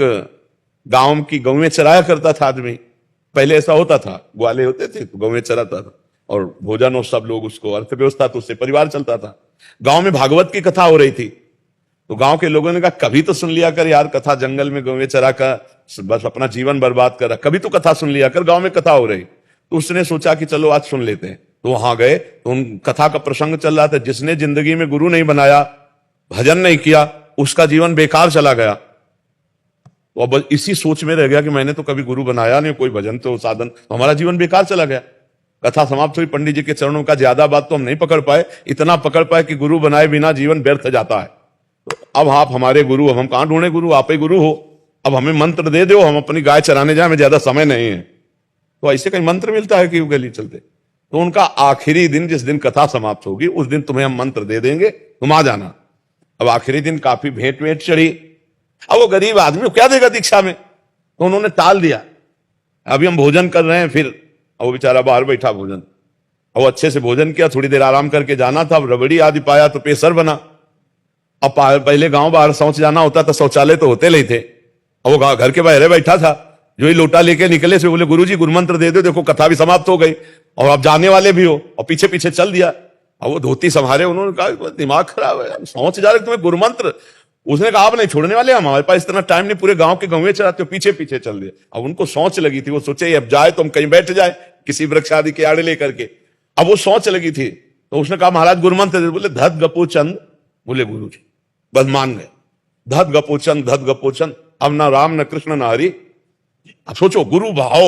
गांव की गौवें चराया करता था आदमी। पहले ऐसा होता था, ग्वाले होते थे तो गौवें चराता था और भोजन और सब लोग उसको, अर्थव्यवस्था तो उससे परिवार चलता था। गांव में भागवत की कथा हो रही थी तो गांव के लोगों ने कहा कभी तो सुन लिया कर यार कथा, जंगल में गौवें चरा कर बस अपना जीवन बर्बाद करा, कभी तो कथा सुन लिया कर, गांव में कथा हो रही। तो उसने सोचा कि चलो आज सुन लेते हैं। तो वहां गए तो उन कथा का प्रसंग चल रहा था, जिसने जिंदगी में गुरु नहीं बनाया, भजन नहीं किया, उसका जीवन बेकार चला गया। तो अब इसी सोच में रह गया कि मैंने तो कभी गुरु बनाया नहीं, कोई भजन तो साधन, तो हमारा जीवन बेकार चला गया। कथा समाप्त हुई, पंडित जी के चरणों का, ज्यादा बात तो हम नहीं पकड़ पाए, इतना पकड़ पाए कि गुरु बनाए बिना जीवन व्यर्थ जाता है। तो अब आप हमारे गुरु, अब हम कहां ढूंढे गुरु, आप ही गुरु हो, अब हमें मंत्र दे दो, हम अपनी गाय चराने जाए, हमें ज्यादा समय नहीं है। तो ऐसे कहीं मंत्र मिलता है कि गली चलते। तो उनका आखिरी दिन, जिस दिन कथा समाप्त होगी उस दिन तुम्हें हम मंत्र दे देंगे, तुम आ जाना। अब आखिरी दिन काफी भेंट वेंट चढ़ी। अब वो गरीब आदमी क्या देगा दीक्षा में, तो उन्होंने टाल दिया। अभी हम भोजन कर रहे हैं, फिर वो बेचारा बाहर बैठा भोजन, वो अच्छे से भोजन किया, थोड़ी देर आराम करके जाना था। अब रबड़ी आदि पाया तो पेशर बना। अब पहले गांव बाहर शौच जाना होता था, शौचालय तो होते नहीं थे, और वो घर के बाहर बैठा था। जो ही लोटा लेके निकले से बोले गुरुजी गुरुमंत्र दे दो, देखो कथा भी समाप्त हो गई और आप जाने वाले भी हो, और पीछे पीछे चल दिया। अब वो धोती संभाले, उन्होंने कहा दिमाग खराब है, शौच जा रहे तुम्हें गुरुमंत्र। उसने कहा आप नहीं छोड़ने वाले, हमारे पास इतना टाइम नहीं, पूरे गांव के गौवें चराते हो, पीछे पीछे चल दिए। अब उनको सोच लगी थी, वो सोचे अब जाए तो हम कहीं बैठ जाए किसी वृक्ष आदि के आड़े लेकर के। अब वो सोच लगी थी तो उसने कहा महाराज गुरुमंत्र दे। बोले धत गपो चंद, बोले गुरु जी, बस मान गए। धत गपो चंद, धत गपो चंद, अब ना राम न कृष्ण न हरि। अब सोचो, गुरु भाव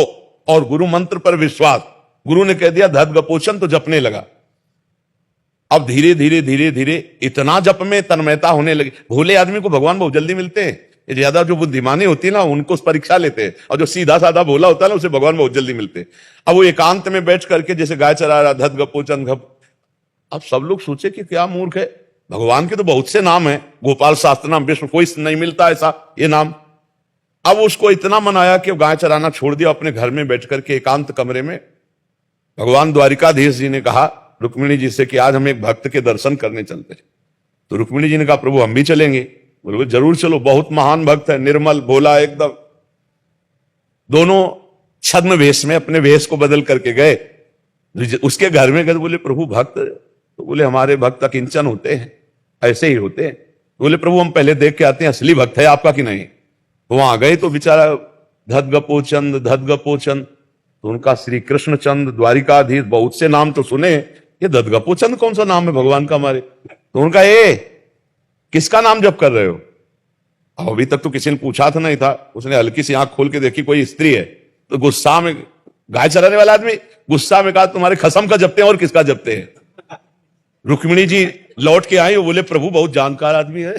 और गुरु मंत्र पर विश्वास। गुरु ने कह दिया धत गपो चंद, तो जपने लगा। अब धीरे धीरे धीरे धीरे इतना जप में तन्मयता होने लगी। भोले आदमी को भगवान बहुत जल्दी मिलते हैं, ये ज्यादा जो बुद्धिमानी होती है ना उनको परीक्षा लेते हैं, और जो सीधा साधा भोला होता है ना उसे भगवान बहुत जल्दी मिलते हैं। अब वो एकांत में बैठ करके जैसे गाय चरा रहा, धत गपो चंद घप। अब सब लोग सोचे कि क्या मूर्ख है, भगवान के तो बहुत से नाम है, गोपाल शास्त्र नाम, विष्णु, कोई नहीं मिलता ऐसा ये नाम। अब उसको इतना मनाया कि गाय चराना छोड़ दिया, अपने घर में बैठ करके एकांत कमरे में भगवान द्वारिकाधीश जी ने कहा रुक्मिणी जी से कि आज हम एक भक्त के दर्शन करने चलते हैं। तो रुक्मिणी जी ने कहा प्रभु हम भी चलेंगे। बोले जरूर चलो, बहुत महान भक्त है, निर्मल भोला एकदम। दोनों छद्म वेश में अपने वेश को बदल करके गए, उसके घर में गए। बोले प्रभु भक्त, तो बोले हमारे भक्त अकिंचन होते हैं, ऐसे ही होते हैं। बोले प्रभु हम पहले देख के आते हैं असली भक्त है आपका कि नहीं। तो वहां गए तो बेचारा धत गपो चंद, धत गपो चंद, तो उनका श्री कृष्ण चंद द्वारिकाधीश, बहुत से नाम तो सुने, ये धत गपो चंद कौन सा नाम है भगवान का हमारे। तो उनका ये किसका नाम जप कर रहे हो। अभी तक तो किसी ने पूछा था नहीं था। उसने हल्की सी आंख खोल के देखी कोई स्त्री है, तो गुस्सा में, गाय चराने वाला आदमी गुस्सा में कहा तुम्हारे खसम का जपते हैं और किसका जपते हैं। रुक्मिणी जी लौट के आई, बोले प्रभु बहुत जानकार आदमी है।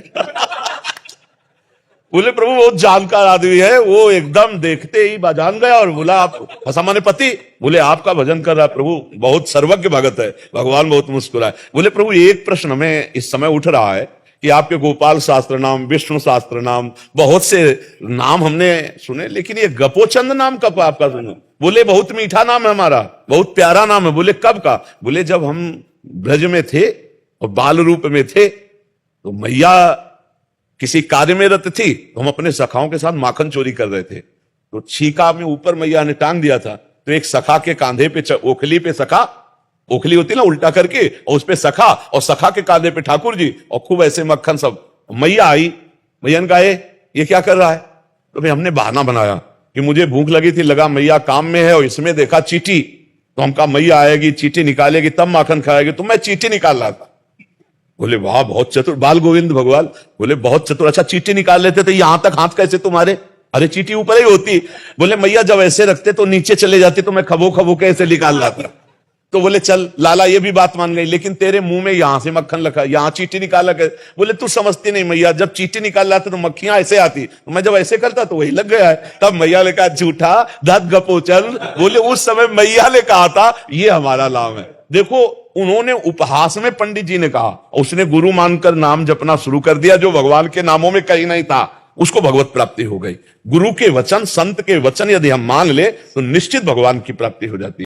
बोले प्रभु बहुत जानकार आदमी है, वो एकदम देखते ही जान गया और बोला आप हसमाने पति, बोले आपका भजन कर रहा है प्रभु, बहुत सर्वज्ञ भगत है। भगवान बहुत मुस्कुराए। बोले प्रभु एक प्रश्न हमें इस समय उठ रहा है कि आपके गोपाल शास्त्र नाम, विष्णु शास्त्र नाम, बहुत से नाम हमने सुने, लेकिन ये गपोचंद नाम कब आपका सुना। बोले बहुत मीठा नाम है हमारा, बहुत प्यारा नाम है। बोले कब का। बोले जब हम ब्रज में थे और बाल रूप में थे तो मैया किसी कार्य में रत थी, तो हम अपने सखाओं के साथ माखन चोरी कर रहे थे, तो छीका में ऊपर मैया ने टांग दिया था। तो एक सखा के कांधे पे, ओखली पे सखा, ओखली होती ना उल्टा करके, और उस पे सखा, और सखा के कांधे पे ठाकुर जी, और खूब ऐसे मक्खन सब। मैया आई, मैया ने कहा ये क्या कर रहा है। तो भाई हमने बहाना बनाया कि मुझे भूख लगी थी, लगा मैया काम में है, और इसमें देखा चीटी, तो हम कहा मैया आएगी चीटी निकालेगी तब माखन खाएगी, तो मैं चीटी निकाल रहा था। बोले वाह बहुत चतुर बाल गोविंद भगवान। बोले बहुत चतुर, अच्छा चीटी निकाल लेते थे, यहां तक हाथ कैसे तुम्हारे। अरे चीटी ऊपर ही होती। बोले मैया जब ऐसे रखते तो नीचे चले जाती, तो मैं खबो खबो कैसे निकाल रहा था। तो बोले चल लाला ये भी बात मान गई, लेकिन तेरे मुंह में यहां से मक्खन लगा, यहां चीटी निकाला कर। बोले तू समझती नहीं मैया, जब चीटी निकाल लाते तो मक्खियां ऐसे आती, तो मैं जब ऐसे करता तो वही लग गया है। तब मैया ने कहा झूठा धत गपो चल। बोले उस समय मैया ने कहा था ये हमारा नाम है। देखो उन्होंने उपहास में पंडित जी ने कहा, उसने गुरु मानकर नाम जपना शुरू कर दिया, जो भगवान के नामों में कहीं नहीं था, उसको भगवत प्राप्ति हो गई। गुरु के वचन, संत के वचन यदि हम मान ले तो निश्चित भगवान की प्राप्ति हो जाती है।